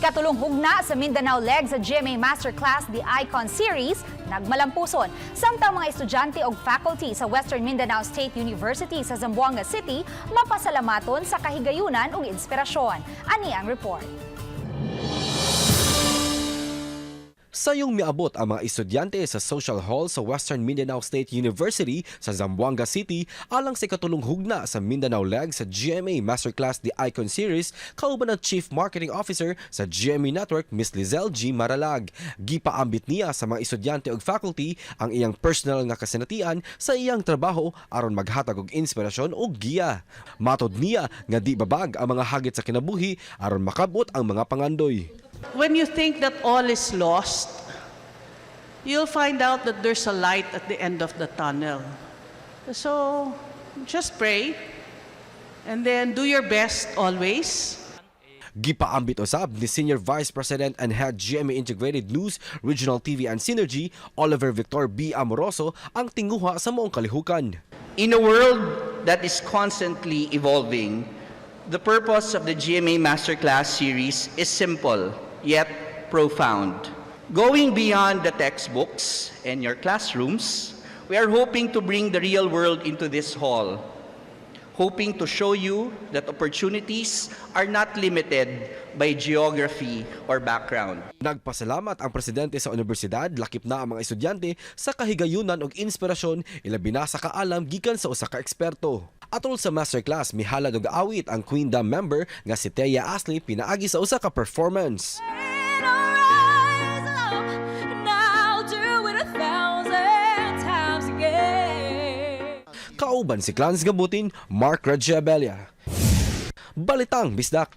Ikatulong hugna sa Mindanao leg sa GMA Masterclass The Icon Series, nagmalampuson. Samtang mga estudyante o faculty sa Western Mindanao State University sa Zamboanga City, mapasalamaton sa kahigayunan o inspirasyon. Ani ang report. Sayong miabot ang mga estudyante sa Social Hall sa Western Mindanao State University sa Zamboanga City alang sa ikatulong hugna sa Mindanao leg sa GMA Masterclass The Icon Series kauban ng Chief Marketing Officer sa GMA Network, Ms. Lizelle G. Maralag. Gipaambit niya sa mga estudyante ug faculty ang iyang personal nga kasinatian sa iyang trabaho aron maghatag og inspirasyon o giya. Matod niya nga di babag ang mga hagit sa kinabuhi aron makabot ang mga pangandoy. When you think that all is lost, you'll find out that there's a light at the end of the tunnel. So, just pray and then do your best always. Gipaambit usab ni Senior Vice President and Head GMA Integrated News, Regional TV and Synergy, Oliver Victor B. Amoroso, ang tinguha sa moong kalihukan. In a world that is constantly evolving, the purpose of the GMA Masterclass series is simple, yet profound. Going beyond the textbooks and your classrooms, we are hoping to bring the real world into this hall, hoping to show you that opportunities are not limited by geography or background. Nagpasalamat ang presidente sa universidad, lakip na ang mga estudyante sa kahigayunan ug inspirasyon ilabi na sa kaalam gikan sa usa ka eksperto. Atol sa masterclass, mihalad og awit ang Queen Dam member nga si Teya Ashley pinaagi sa usa ka performance. Kauban si Clans Gabutin, Mark Regiabelia. Balitang, Bisdak.